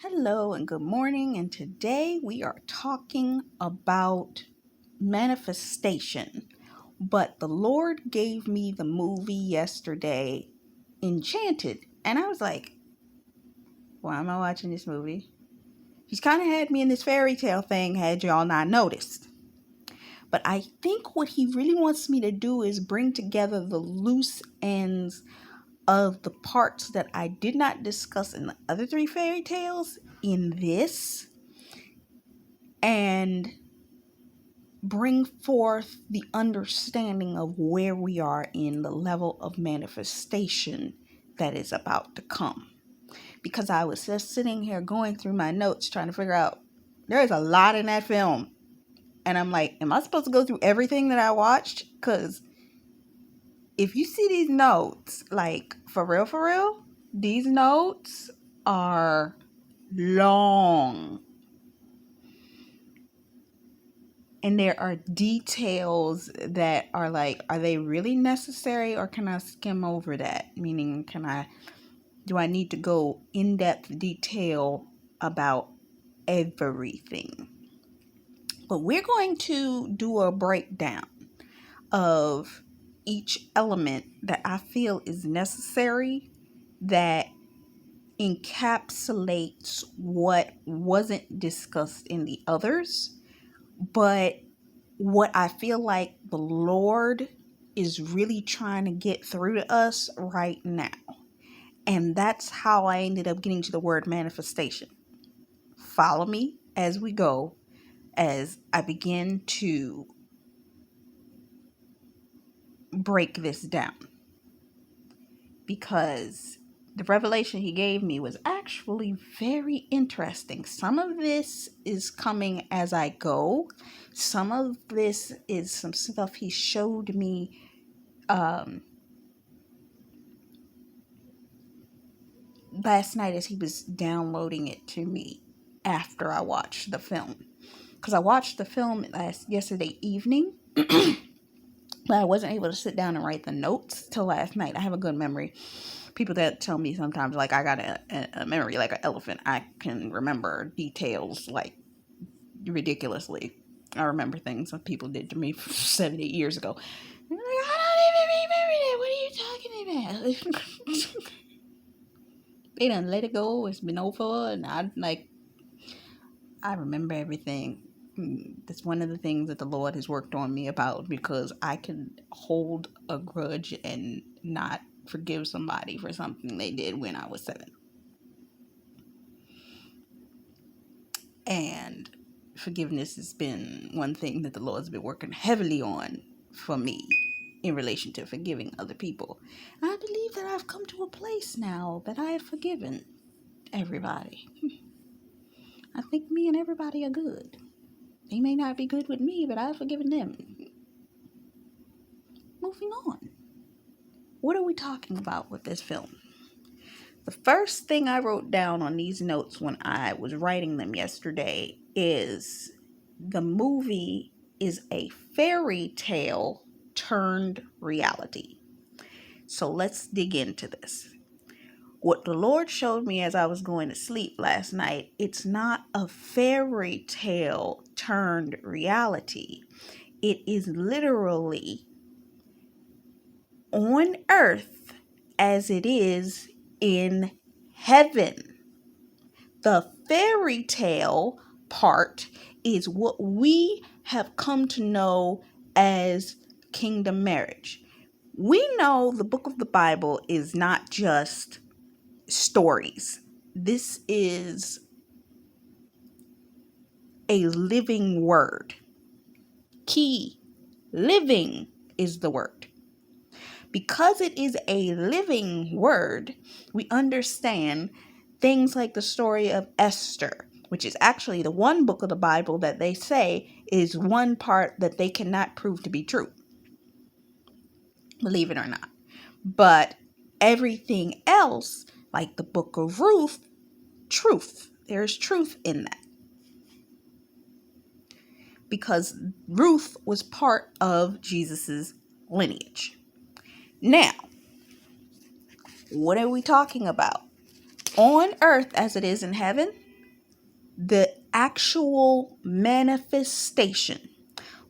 Hello and good morning. And today we are talking about manifestation. But the Lord gave me the movie yesterday, Enchanted. And I was like, why am I watching this movie? He's kind of had me in this fairy tale thing, had y'all not noticed. But I think what he really wants me to do is bring together the loose ends of the parts that I did not discuss in the other three fairy tales in this, and bring forth the understanding of where we are in the level of manifestation that is about to come. Because I was just sitting here going through my notes trying to figure out, there's a lot in that film. And I'm like, am I supposed to go through everything that I watched? Because if you see these notes, like for real, these notes are long. And there are details that are like, are they really necessary, or can I skim over that? Meaning, do I need to go in-depth detail about everything? But we're going to do a breakdown of each element that I feel is necessary, that encapsulates what wasn't discussed in the others, but what I feel like the Lord is really trying to get through to us right now. And that's how I ended up getting to the word manifestation. Follow me as we go, as I begin to break this down. Because the revelation he gave me was actually very interesting. Some of this is coming as I go. Some of this is some stuff he showed me last night as he was downloading it to me after I watched the film. Because I watched the film yesterday evening, but I wasn't able to sit down and write the notes till last night. I have a good memory. People that tell me sometimes, like, I got a memory like an elephant. I can remember details like ridiculously. I remember things that people did to me 70 years ago. I'm like, I don't even remember that. What are you talking about? They done let it go. It's been over, and I remember everything. That's one of the things that the Lord has worked on me about, because I can hold a grudge and not forgive somebody for something they did when I was 7. And forgiveness has been one thing that the Lord's been working heavily on for me in relation to forgiving other people. I believe that I've come to a place now that I have forgiven everybody. I think me and everybody are good. They may not be good with me, but I've forgiven them. Moving on. What are we talking about with this film? The first thing I wrote down on these notes when I was writing them yesterday is the movie is a fairy tale turned reality. So let's dig into this. What the Lord showed me as I was going to sleep last night, it's not a fairy tale turned reality. It is literally on earth as it is in heaven. The fairy tale part is what we have come to know as kingdom marriage. We know the book of the Bible is not just stories. This is a living word. Key, living is the word. Because it is a living word, we understand things like the story of Esther, which is actually the one book of the Bible that they say is one part that they cannot prove to be true. Believe it or not. But everything else, like the book of Ruth, truth. There's truth in that. Because Ruth was part of Jesus's lineage. Now, what are we talking about? On earth as it is in heaven, the actual manifestation.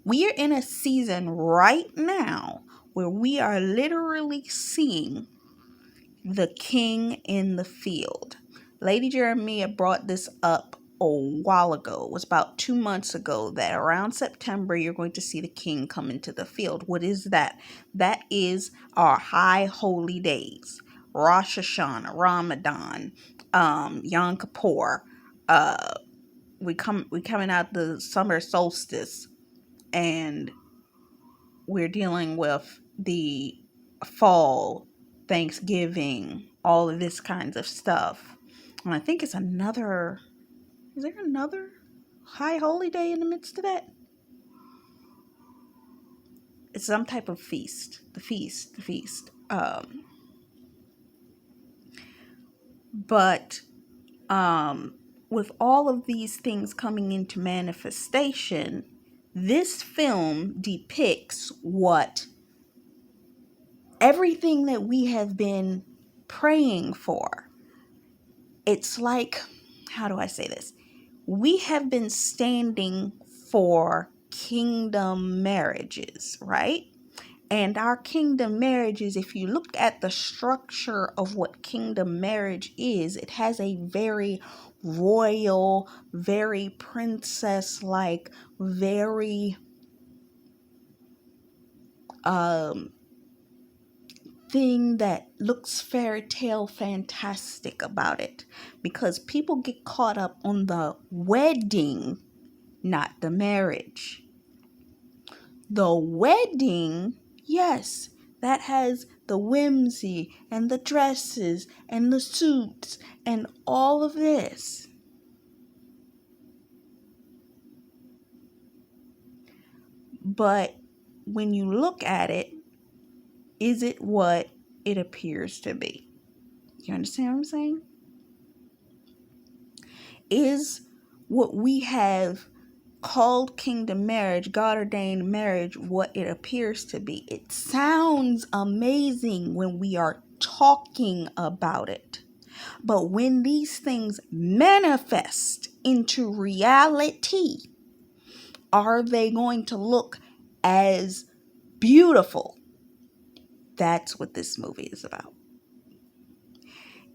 We are in a season right now where we are literally seeing the king in the field. Lady Jeremiah brought this up a while ago. It was about 2 months ago that around September you're going to see the king come into the field. What is that? That is our high holy days. Rosh Hashanah, Ramadan, Yom Kippur. We coming out the summer solstice, and we're dealing with the fall, Thanksgiving, all of this kinds of stuff. And I think it's another, is there another high holy day in the midst of that? It's some type of feast. The feast. But with all of these things coming into manifestation, this film depicts what everything that we have been praying for. It's like, how do I say this? We have been standing for kingdom marriages, right? And our kingdom marriages, if you look at the structure of what kingdom marriage is, it has a very royal, very princess-like, very thing that looks fairy tale fantastic about it, because people get caught up on the wedding, not the marriage. The wedding, yes, that has the whimsy and the dresses and the suits and all of this. But when you look at it, is it what it appears to be? You understand what I'm saying? Is what we have called kingdom marriage, God ordained marriage, what it appears to be? It sounds amazing when we are talking about it. But when these things manifest into reality, are they going to look as beautiful? That's what this movie is about.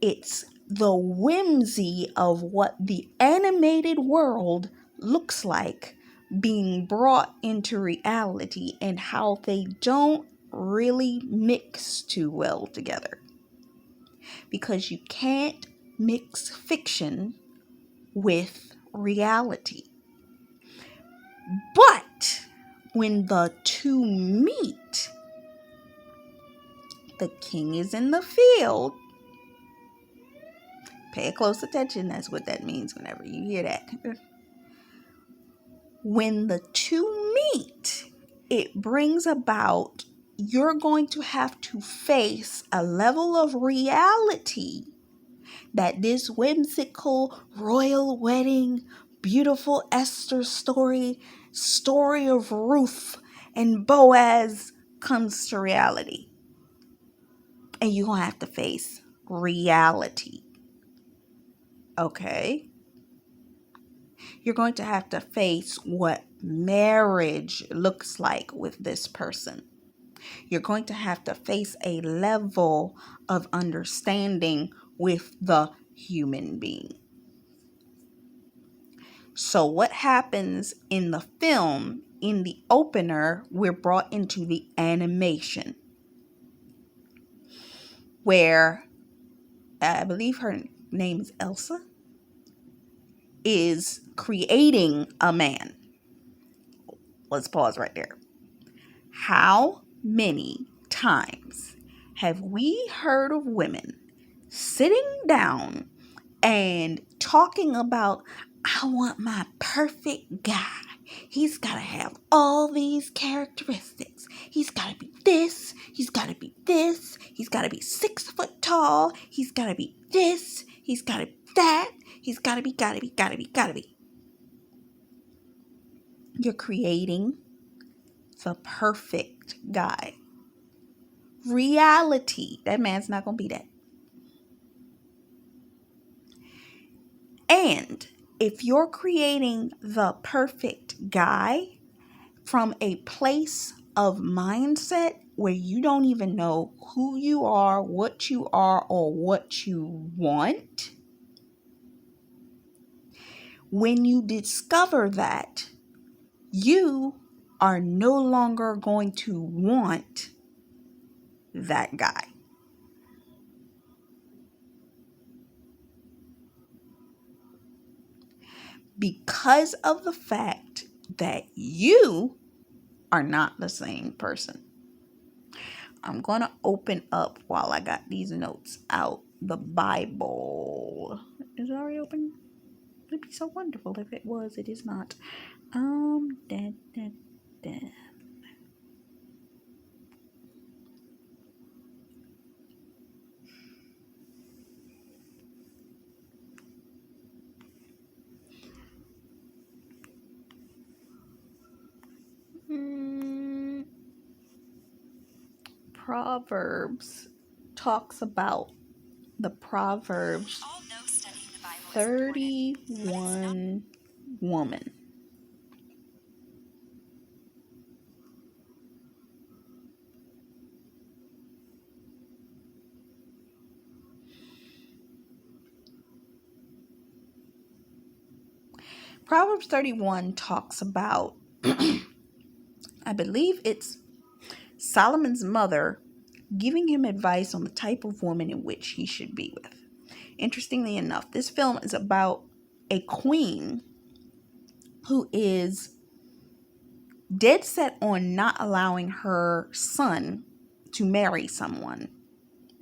It's the whimsy of what the animated world looks like being brought into reality, and how they don't really mix too well together. Because you can't mix fiction with reality. But when the two meet, the king is in the field. Pay close attention. That's what that means whenever you hear that. When the two meet, it brings about, you're going to have to face a level of reality that this whimsical royal wedding, beautiful Esther story of Ruth and Boaz comes to reality. And you're going to have to face reality. Okay? You're going to have to face what marriage looks like with this person. You're going to have to face a level of understanding with the human being. So what happens in the film, in the opener, we're brought into the animation, where I believe her name is Elsa, is creating a man. Let's pause right there. How many times have we heard of women sitting down and talking about, I want my perfect guy. He's got to have all these characteristics. He's got to be this. He's got to be this. He's got to be 6 foot tall. He's got to be this. He's got to be that. He's got to be. You're creating the perfect guy. Reality, that man's not going to be that. And If you're creating the perfect guy from a place of mindset where you don't even know who you are, or what you want, when you discover that, you are no longer going to want that guy. Because of the fact that you are not the same person. I'm going to open up, while I got these notes out, the Bible. Is it already open? It'd be so wonderful if it was. It is not. Da, da, da. Proverbs talks about the Proverbs 31 woman. Proverbs 31 talks about, I believe it's Solomon's mother giving him advice on the type of woman in which he should be with. Interestingly enough, this film is about a queen who is dead set on not allowing her son to marry someone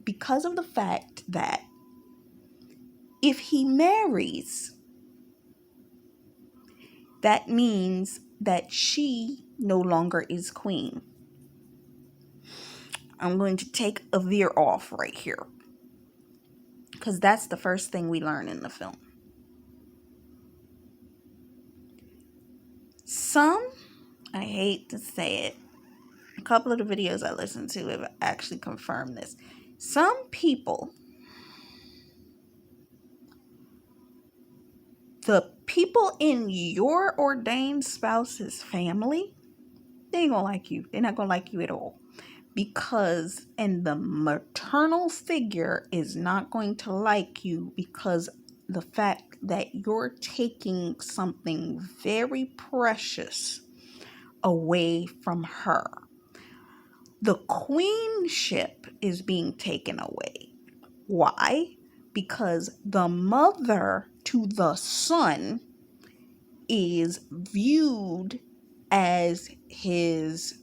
because of the fact that if he marries, that means that she no longer is queen. I'm going to take a veer off right here, because that's the first thing we learn in the film. I hate to say it, a couple of the videos I listened to have actually confirmed this. Some people, the people in your ordained spouse's family, they ain't gonna like you. They're not gonna like you at all. And the maternal figure is not going to like you because the fact that you're taking something very precious away from her. The queenship is being taken away. Why? Because the mother to the son is viewed as his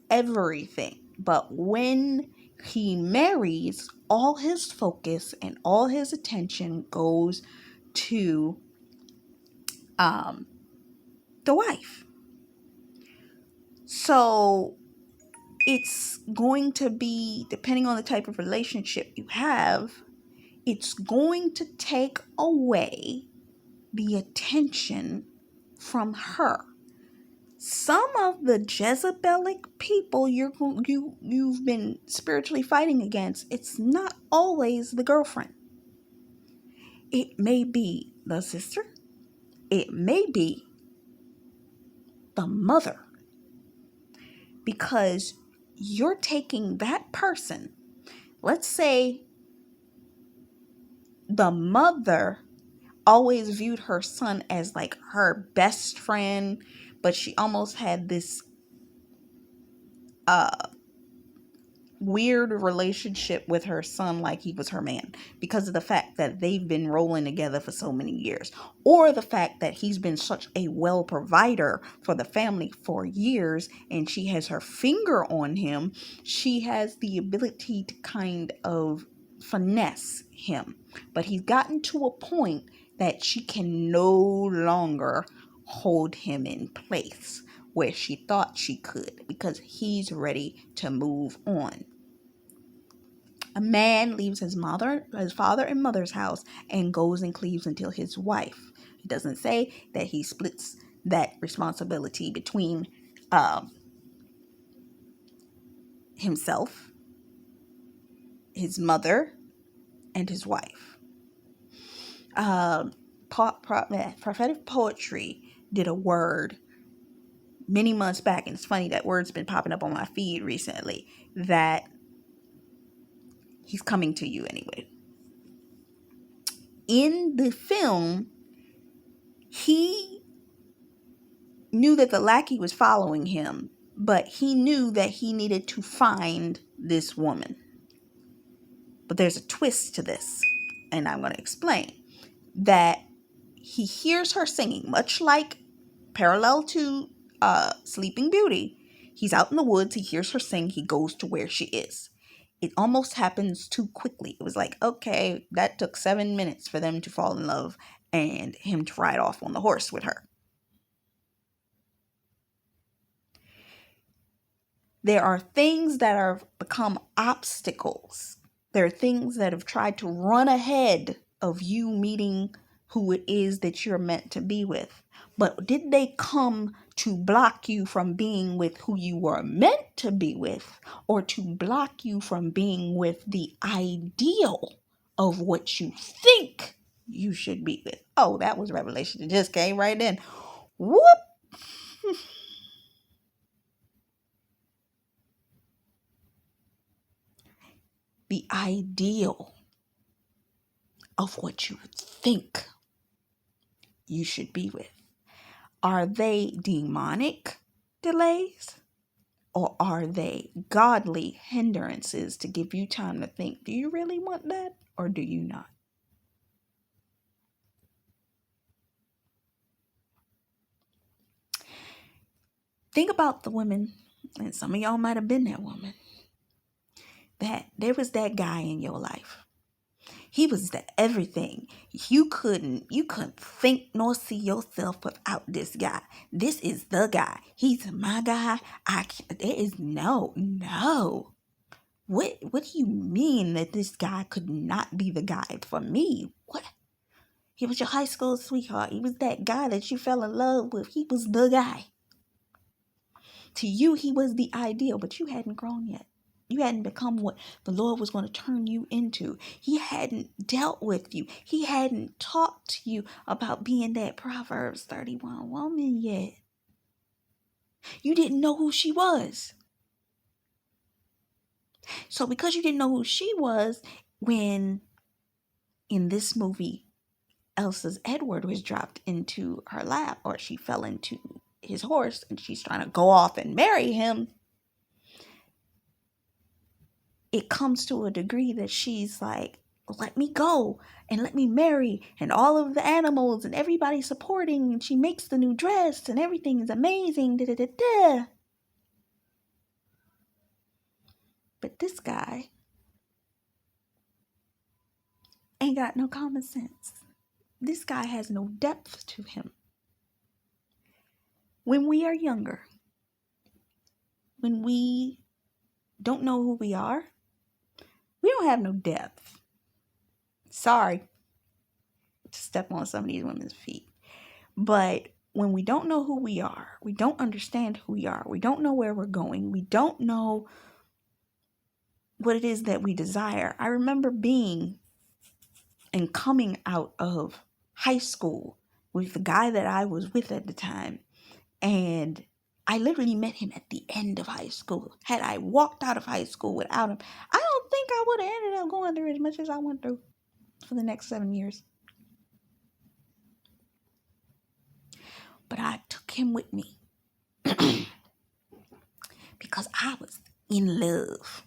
everything. But when he marries, all his focus and all his attention goes to the wife. So it's going to be, depending on the type of relationship you have, it's going to take away the attention from her. Some of the Jezebelic people you've been spiritually fighting against, it's not always the girlfriend. It may be the sister. It may be the mother. Because you're taking that person. Let's say the mother always viewed her son as like her best friend, but she almost had this weird relationship with her son like he was her man, because of the fact that they've been rolling together for so many years, or the fact that he's been such a well provider for the family for years and she has her finger on him. She has the ability to kind of finesse him, but he's gotten to a point that she can no longer hold him in place where she thought she could, because he's ready to move on. A man leaves his father and mother's house and goes and cleaves until his wife. It doesn't say that he splits that responsibility between himself, his mother, and his wife. prophetic poetry did a word many months back, and it's funny that word's been popping up on my feed recently, that he's coming to you anyway. In the film, he knew that the lackey was following him, but he knew that he needed to find this woman. But there's a twist to this, and I'm going to explain. That he hears her singing, much like parallel to Sleeping Beauty. He's out in the woods, he hears her sing, he goes to where she is. It almost happens too quickly. It was like, okay, that took 7 minutes for them to fall in love and him to ride off on the horse with her. There are things that have become obstacles. There are things that have tried to run ahead of you meeting who it is that you're meant to be with. But did they come to block you from being with who you were meant to be with, or to block you from being with the ideal of what you think you should be with? Oh, that was revelation. It just came right in. Whoop! The ideal of what you think you should be with. Are they demonic delays, or are they godly hindrances to give you time to think, do you really want that or do you not? Think about the women, and some of y'all might have been that woman, that there was that guy in your life. He was the everything. You couldn't think nor see yourself without this guy. This is the guy. He's my guy. There is no. What do you mean that this guy could not be the guy for me? What? He was your high school sweetheart. He was that guy that you fell in love with. He was the guy. To you, he was the ideal, but you hadn't grown yet. You hadn't become what the Lord was going to turn you into. He hadn't dealt with you. He hadn't talked to you about being that Proverbs 31 woman yet. You didn't know who she was. So because you didn't know who she was, when in this movie, Elsa's Edward was dropped into her lap, or she fell into his horse, and she's trying to go off and marry him, it comes to a degree that she's like, let me go and let me marry, and all of the animals and everybody supporting, and she makes the new dress and everything is amazing. Da, da, da, da. But this guy ain't got no common sense. This guy has no depth to him. When we are younger, when we don't know who we are, we don't have no depth. Sorry to step on some of these women's feet. But when we don't know who we are, we don't understand who we are, we don't know where we're going, we don't know what it is that we desire. I remember being and coming out of high school with the guy that I was with at the time, and I literally met him at the end of high school. Had I walked out of high school without him, I don't think I would have ended up going through as much as I went through for the next 7 years. But I took him with me because I was in love.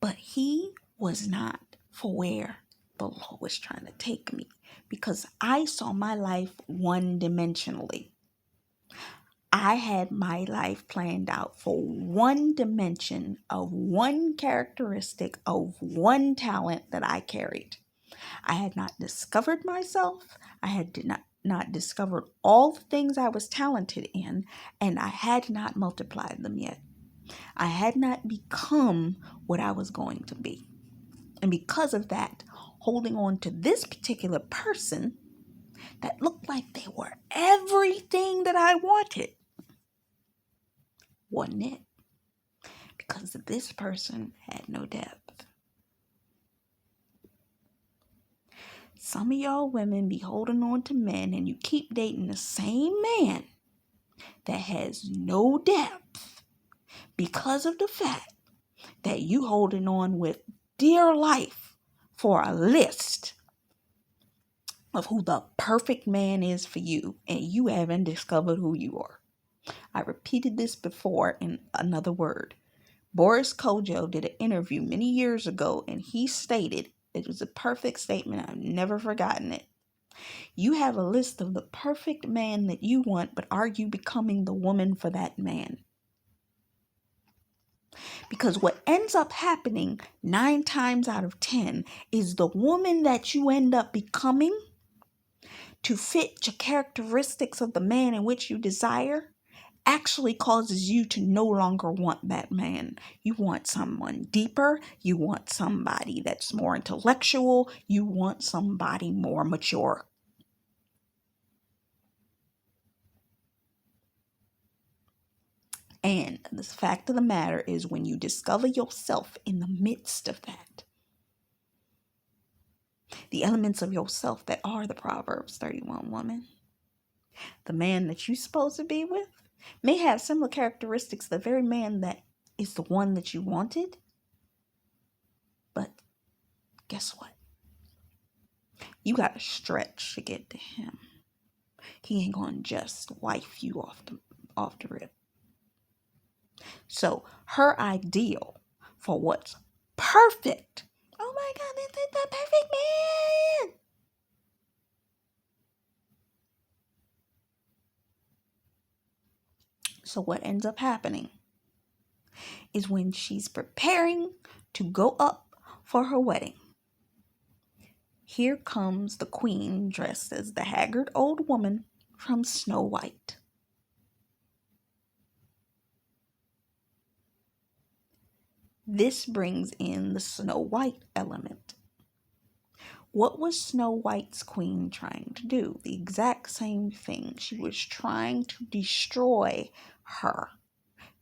But he was not for where the Lord was trying to take me, because I saw my life one-dimensionally. I had my life planned out for one dimension of one characteristic of one talent that I carried. I had not discovered myself. I had not discovered all the things I was talented in, and I had not multiplied them yet. I had not become what I was going to be. And because of that, holding on to this particular person that looked like they were everything that I wanted wasn't it. Because this person had no depth. Some of y'all women be holding on to men and you keep dating the same man that has no depth because of the fact that you holding on with dear life for a list of who the perfect man is for you, and you haven't discovered who you are. I repeated this before in another word. Boris Kojo did an interview many years ago, and he stated, it was a perfect statement, I've never forgotten it. You have a list of the perfect man that you want, but are you becoming the woman for that man? Because what ends up happening 9 times out of 10 is the woman that you end up becoming to fit your characteristics of the man in which you desire actually causes you to no longer want that man. You want someone deeper. You want somebody that's more intellectual. You want somebody more mature. And the fact of the matter is, when you discover yourself in the midst of that, the elements of yourself that are the Proverbs 31 woman, the man that you're supposed to be with may have similar characteristics, the very man that is the one that you wanted. But guess what? You got to stretch to get to him. He ain't going to just wife you off the rip. So her ideal for what's perfect. Oh my God, this is the perfect man. So what ends up happening is when she's preparing to go up for her wedding, here comes the queen dressed as the haggard old woman from Snow White. This brings in the Snow White element. What was Snow White's queen trying to do? The exact same thing. She was trying to destroy her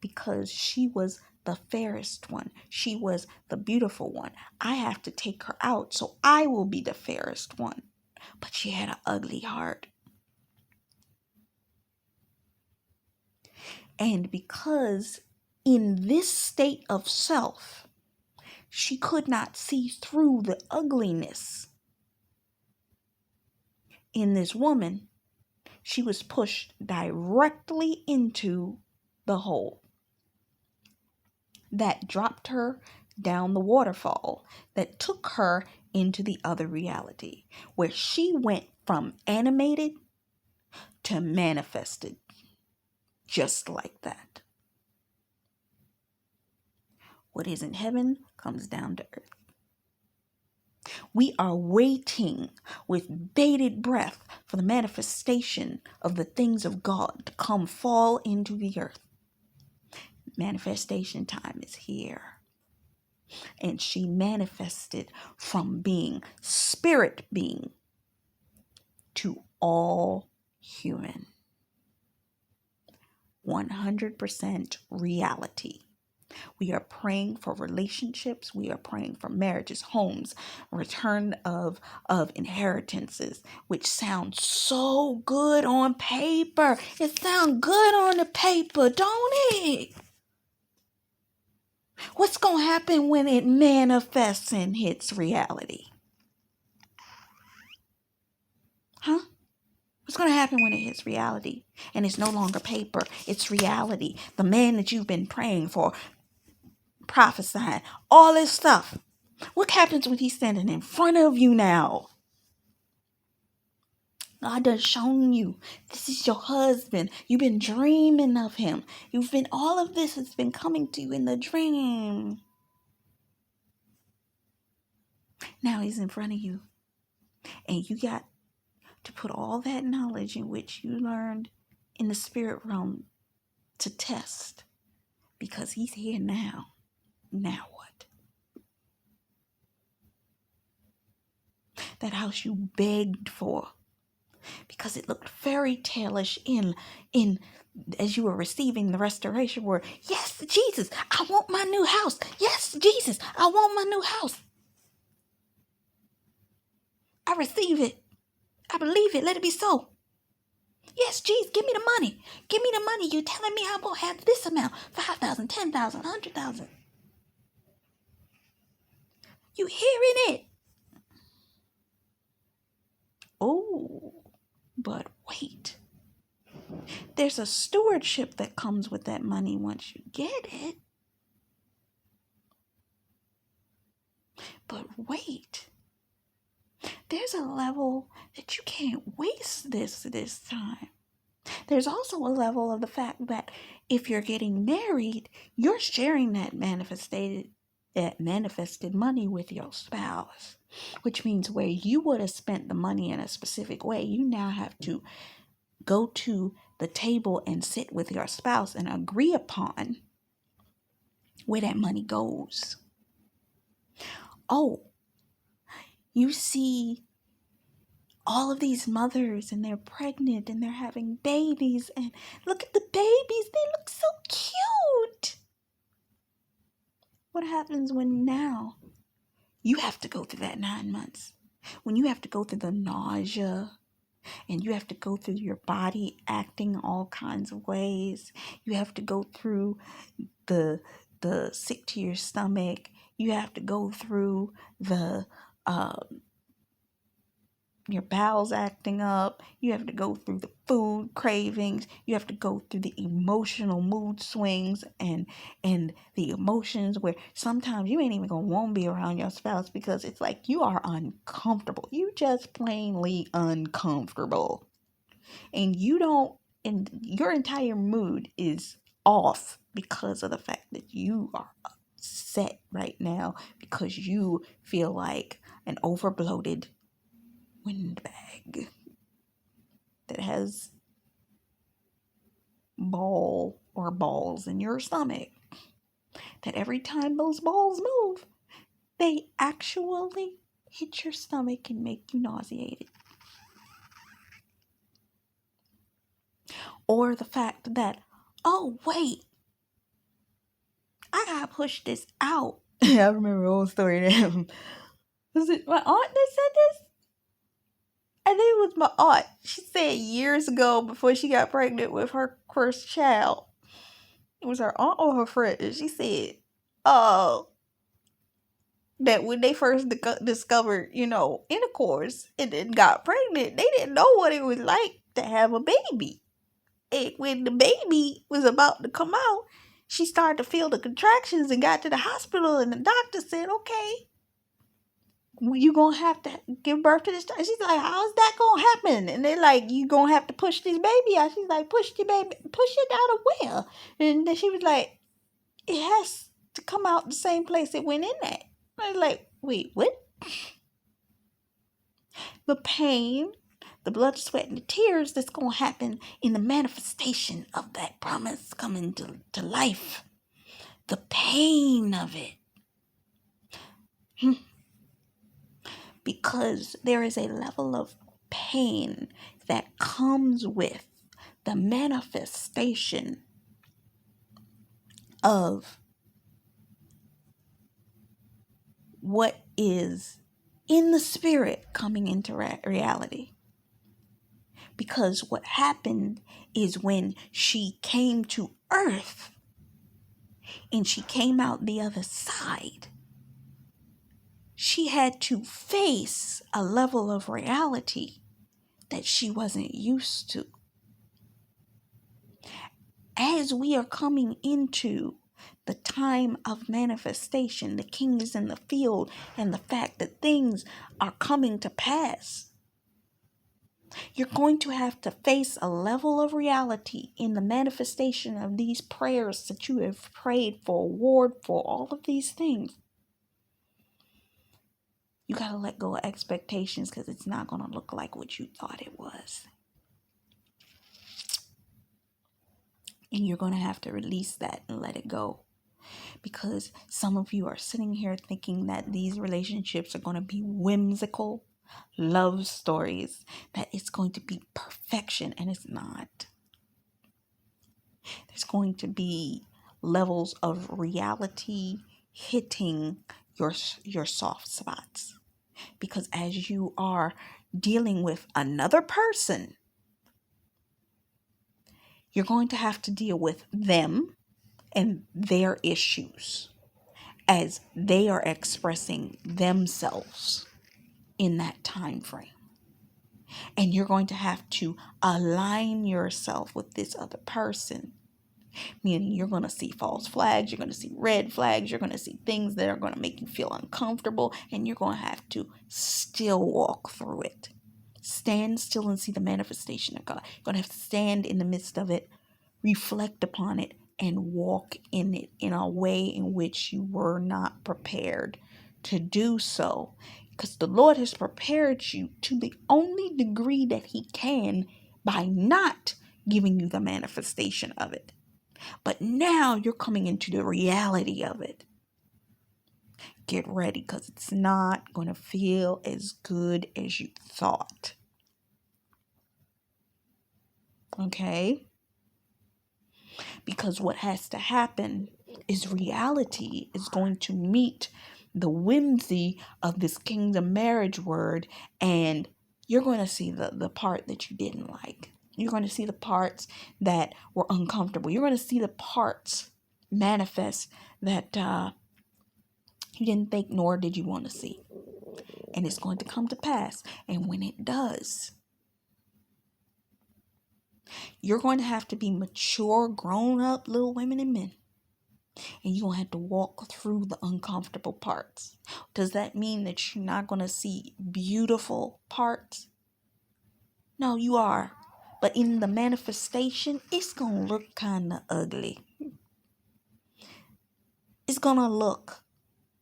because she was the fairest one. She was the beautiful one. I have to take her out so I will be the fairest one. But she had an ugly heart. And because in this state of self, she could not see through the ugliness in this woman, she was pushed directly into the hole that dropped her down the waterfall, that took her into the other reality, where she went from animated to manifested, just like that. What is in heaven comes down to earth. We are waiting with bated breath for the manifestation of the things of God to come fall into the earth. Manifestation time is here. And she manifested from being spirit being to all human. 100% reality. We are praying for relationships. We are praying for marriages, homes, return of inheritances, which sounds so good on paper. It sounds good on the paper, don't it? What's going to happen when it manifests and hits reality? Huh? What's going to happen when it hits reality and it's no longer paper? It's reality. The man that you've been praying for, prophesying, all this stuff. What happens when he's standing in front of you now? God has shown you this is your husband. You've been dreaming of him. All of this has been coming to you in the dream. Now he's in front of you. And you got to put all that knowledge in which you learned in the spirit realm to test. Because he's here now. Now what? That house you begged for. Because it looked fairy tale-ish in as you were receiving the restoration word. Yes, Jesus, I want my new house. Yes, Jesus, I want my new house. I receive it. I believe it. Let it be so. Yes, geez, give me the money. Give me the money. You telling me I'm going to have this amount. 5,000, 10,000, 100,000. You hearing it? Oh, but wait. There's a stewardship that comes with that money once you get it. But wait. There's a level that you can't waste this time. There's also a level of the fact that if you're getting married, you're sharing that manifested money with your spouse, which means where you would have spent the money in a specific way, you now have to go to the table and sit with your spouse and agree upon where that money goes. Oh, you see all of these mothers and they're pregnant and they're having babies, and look at the babies, they look so cute. What happens when now you have to go through that 9 months? When you have to go through the nausea and you have to go through your body acting all kinds of ways. You have to go through the sick to your stomach. You have to go through the your bowels acting up. You have to go through the food cravings. You have to go through the emotional mood swings and the emotions where sometimes you ain't even gonna want to be around your spouse because it's like you are uncomfortable. You just plainly uncomfortable. And you don't, and your entire mood is off because of the fact that you are upset right now because you feel like an overbloated windbag that has balls in your stomach, that every time those balls move, they actually hit your stomach and make you nauseated. Or the fact that, oh wait, I gotta push this out. I remember an old story that was it my aunt that said this? I think it was my aunt. She said years ago before she got pregnant with her first child. It was her aunt or her friend. And she said, oh, that when they first discovered, intercourse and then got pregnant, they didn't know what it was like to have a baby. And when the baby was about to come out, she started to feel the contractions and got to the hospital, and the doctor said, okay, you gonna have to give birth to this child. She's like, how's that gonna happen? And they're like, you gonna have to push this baby out. She's like, push it out of where? And then she was like, it has to come out the same place it went in at. I was like, wait, what? The pain, the blood, sweat, and the tears that's gonna happen in the manifestation of that promise coming to life. The pain of it. Because there is a level of pain that comes with the manifestation of what is in the spirit coming into reality. Because what happened is when she came to earth and she came out the other side, she had to face a level of reality that she wasn't used to. As we are coming into the time of manifestation, the king is in the field, and the fact that things are coming to pass, you're going to have to face a level of reality in the manifestation of these prayers that you have prayed for, award for, all of these things. You got to let go of expectations because it's not going to look like what you thought it was. And you're going to have to release that and let it go. Because some of you are sitting here thinking that these relationships are going to be whimsical love stories, that it's going to be perfection, and it's not. There's going to be levels of reality hitting your soft spots. Because as you are dealing with another person, you're going to have to deal with them and their issues as they are expressing themselves in that time frame. And you're going to have to align yourself with this other person, meaning you're going to see false flags, you're going to see red flags, you're going to see things that are going to make you feel uncomfortable, and you're going to have to still walk through it. Stand still and see the manifestation of God. You're going to have to stand in the midst of it, reflect upon it, and walk in it in a way in which you were not prepared to do so. Because the Lord has prepared you to the only degree that He can by not giving you the manifestation of it. But now you're coming into the reality of it. Get ready, because it's not going to feel as good as you thought. Okay? Because what has to happen is reality is going to meet the whimsy of this kingdom marriage word, and you're going to see the part that you didn't like. You're going to see the parts that were uncomfortable. You're going to see the parts manifest that you didn't think nor did you want to see. And it's going to come to pass. And when it does, you're going to have to be mature, grown up little women and men. And you're going to have to walk through the uncomfortable parts. Does that mean that you're not going to see beautiful parts? No, you are. But in the manifestation, it's going to look kind of ugly. It's going to look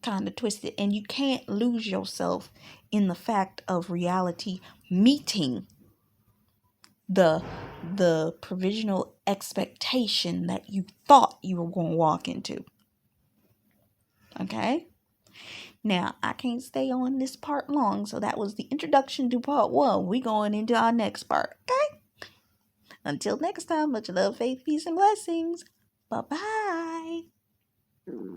kind of twisted. And you can't lose yourself in the fact of reality meeting the provisional expectation that you thought you were going to walk into. Okay? Now, I can't stay on this part long, so that was the introduction to part 1. We're going into our next part, okay? Until next time, much love, faith, peace, and blessings. Bye-bye.